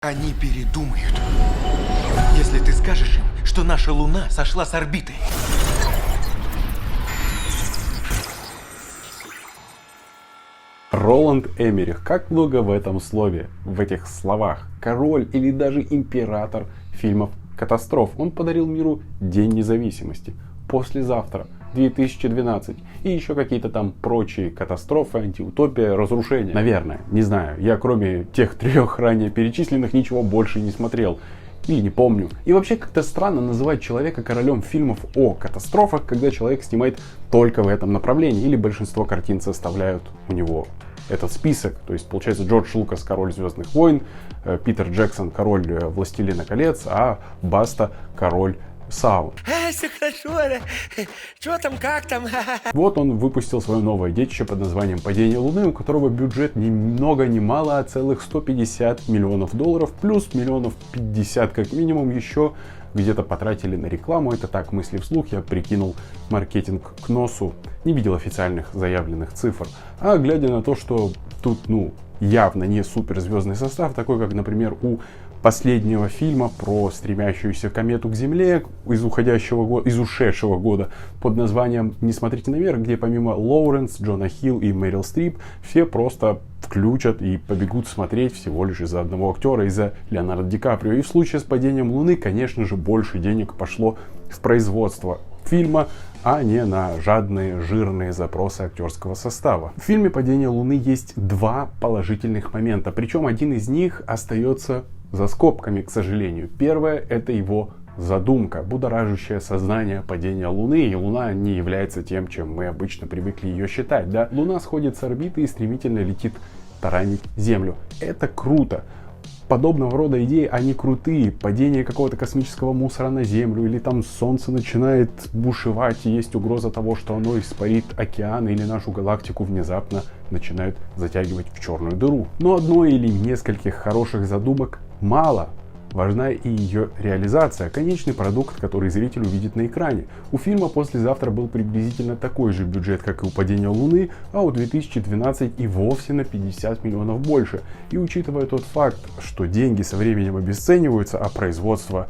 Они передумают, если ты скажешь им, что наша Луна сошла с орбиты. Роланд Эммерих. Как много в этом слове, в этих словах. Король или даже император фильмов катастроф. Он подарил миру День независимости. Послезавтра, 2012. И еще какие-то там прочие катастрофы, антиутопия, разрушения. Наверное, не знаю. Я кроме тех 3 ранее перечисленных ничего больше не смотрел. Или не помню. И вообще как-то странно называть человека королем фильмов о катастрофах, когда человек снимает только в этом направлении. Или большинство картин составляют у него этот список. То есть получается Джордж Лукас король Звездных войн, Питер Джексон король Властелина колец, а Баста король саунд. Все хорошо, что там, как там? Вот он выпустил свое новое детище под названием «Падение Луны», у которого бюджет ни много ни мало, а целых $150 миллионов, плюс миллионов 50 как минимум еще где-то потратили на рекламу. Это так, мысли вслух, я прикинул маркетинг к носу, не видел официальных заявленных цифр. А глядя на то, что тут, явно не суперзвездный состав, такой как, например, у последнего фильма про стремящуюся комету к Земле из ушедшего года под названием «Не смотрите наверх», где помимо Лоуренс, Джона Хилл и Мэрил Стрип все просто включат и побегут смотреть всего лишь из-за одного актера, из-за Леонардо Ди Каприо. И в случае с «Падением Луны», конечно же, больше денег пошло в производство фильма, а не на жадные, жирные запросы актерского состава. В фильме «Падение Луны» есть 2 положительных момента, причем один из них остается за скобками, к сожалению. Первое — это его задумка, будоражащее сознание падения Луны, и Луна не является тем, чем мы обычно привыкли ее считать. Да? Луна сходит с орбиты и стремительно летит таранить Землю. Это круто. Подобного рода идеи, они крутые. Падение какого-то космического мусора на Землю, или там Солнце начинает бушевать, и есть угроза того, что оно испарит океан, или нашу галактику внезапно начинают затягивать в черную дыру. Но одной или нескольких хороших задумок мало. Важна и ее реализация, конечный продукт, который зритель увидит на экране. У фильма «Послезавтра» был приблизительно такой же бюджет, как и у «Падения Луны», а у 2012 и вовсе на 50 миллионов больше. И учитывая тот факт, что деньги со временем обесцениваются, а производство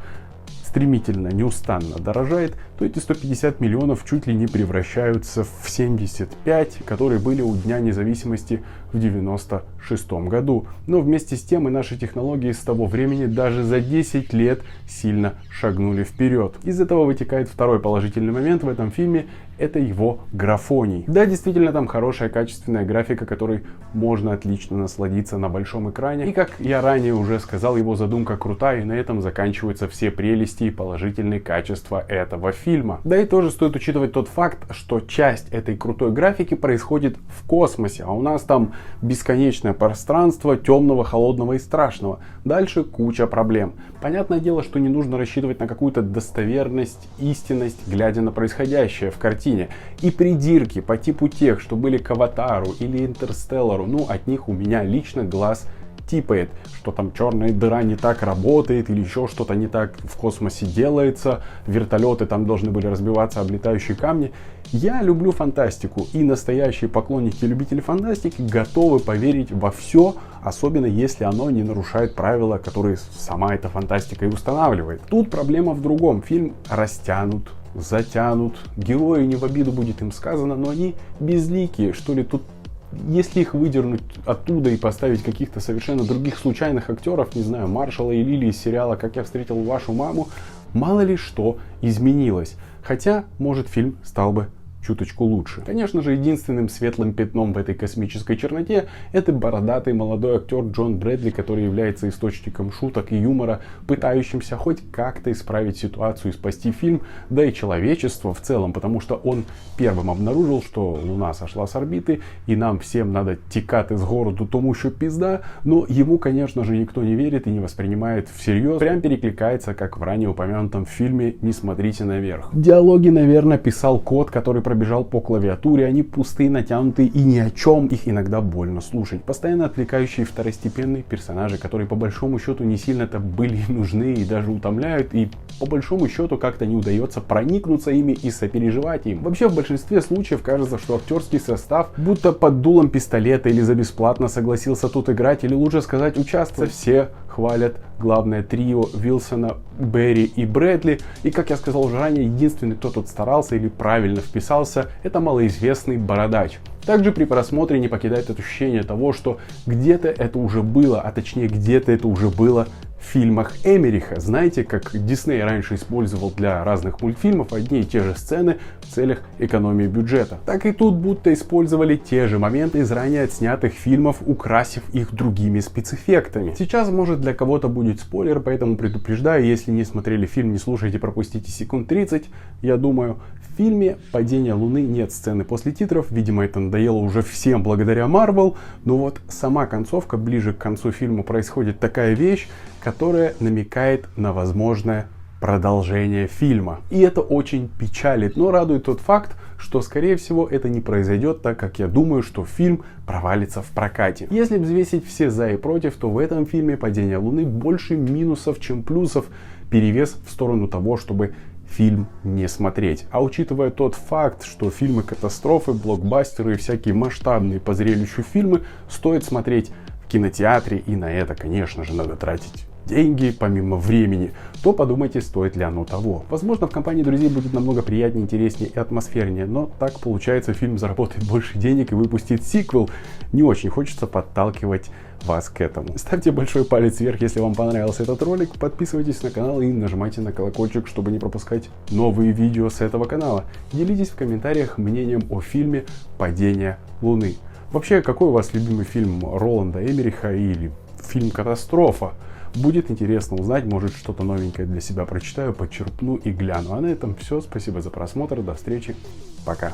стремительно, неустанно дорожает, то эти 150 миллионов чуть ли не превращаются в 75, которые были у Дня независимости в 1996 году. Но вместе с тем и наши технологии с того времени даже за 10 лет сильно шагнули вперед. Из этого вытекает второй положительный момент в этом фильме — это его графоний. Да, действительно, там хорошая качественная графика, которой можно отлично насладиться на большом экране. И как я ранее уже сказал, его задумка крутая, и на этом заканчиваются все прелести и положительные качества этого фильма. Да и тоже стоит учитывать тот факт, что часть этой крутой графики происходит в космосе, а у нас там бесконечное пространство темного, холодного и страшного. Дальше куча проблем. Понятное дело, что не нужно рассчитывать на какую-то достоверность, истинность, глядя на происходящее в картине. И придирки по типу тех, что были к «Аватару» или «Интерстеллару», от них у меня лично глаз типает, что там черная дыра не так работает, или еще что-то не так в космосе делается, вертолеты там должны были разбиваться об летающие камни. Я люблю фантастику, и настоящие поклонники и любители фантастики готовы поверить во все, особенно если оно не нарушает правила, которые сама эта фантастика и устанавливает. Тут проблема в другом. Фильм растянут, затянут, герои, не в обиду будет им сказано, но они безликие, что ли. Тут если их выдернуть оттуда и поставить каких-то совершенно других случайных актеров, не знаю, Маршала и Лили из сериала «Как я встретил вашу маму», мало ли что изменилось. Хотя, может, фильм стал бы чуточку лучше. Конечно же, единственным светлым пятном в этой космической черноте это бородатый молодой актер Джон Брэдли, который является источником шуток и юмора, пытающимся хоть как-то исправить ситуацию и спасти фильм, да и человечество в целом, потому что он первым обнаружил, что Луна сошла с орбиты и нам всем надо текать из города, тому що пизда, но ему, конечно же, никто не верит и не воспринимает всерьез. Прям перекликается, как в ранее упомянутом фильме «Не смотрите наверх». Диалоги, наверное, писал кот, который пробежал по клавиатуре, они пустые, натянутые и ни о чем, их иногда больно слушать. Постоянно отвлекающие второстепенные персонажи, которые по большому счету не сильно-то были нужны и даже утомляют, и по большому счету как-то не удается проникнуться ими и сопереживать им. Вообще в большинстве случаев кажется, что актерский состав будто под дулом пистолета или за бесплатно согласился тут играть, или лучше сказать участвовать. Все хвалят главное трио Уилсона, Берри и Брэдли. И, как я сказал уже ранее, единственный, кто тут старался или правильно вписался, это малоизвестный бородач. Также при просмотре не покидает ощущение того, что где-то это уже было, а точнее где-то это уже было в фильмах Эммериха. Знаете, как Дисней раньше использовал для разных мультфильмов одни и те же сцены в целях экономии бюджета. Так и тут будто использовали те же моменты из ранее отснятых фильмов, украсив их другими спецэффектами. Сейчас, может, для кого-то будет спойлер, поэтому предупреждаю, если не смотрели фильм, не слушайте, пропустите секунд 30. Я думаю, в фильме «Падение Луны» нет сцены после титров, видимо, это надоело уже всем благодаря Marvel, но вот сама концовка, ближе к концу фильма происходит такая вещь, которая намекает на возможное продолжение фильма. И это очень печалит, но радует тот факт, что скорее всего это не произойдет, так как я думаю, что фильм провалится в прокате. Если взвесить все за и против, то в этом фильме «Падение Луны» больше минусов, чем плюсов, перевес в сторону того, чтобы фильм не смотреть. А учитывая тот факт, что фильмы катастрофы, блокбастеры и всякие масштабные по зрелищу фильмы стоит смотреть в кинотеатре, и на это, конечно же, надо тратить деньги помимо времени, то подумайте, стоит ли оно того. Возможно, в компании друзей будет намного приятнее, интереснее и атмосфернее, но так получается, фильм заработает больше денег и выпустит сиквел. Не очень хочется подталкивать вас к этому. Ставьте большой палец вверх, если вам понравился этот ролик, подписывайтесь на канал и нажимайте на колокольчик, чтобы не пропускать новые видео с этого канала. Делитесь в комментариях мнением о фильме «Падение Луны». Вообще, какой у вас любимый фильм Роланда Эммериха или фильм «Катастрофа»? Будет интересно узнать, может, что-то новенькое для себя прочитаю, подчерпну и гляну. А на этом все. Спасибо за просмотр. До встречи. Пока.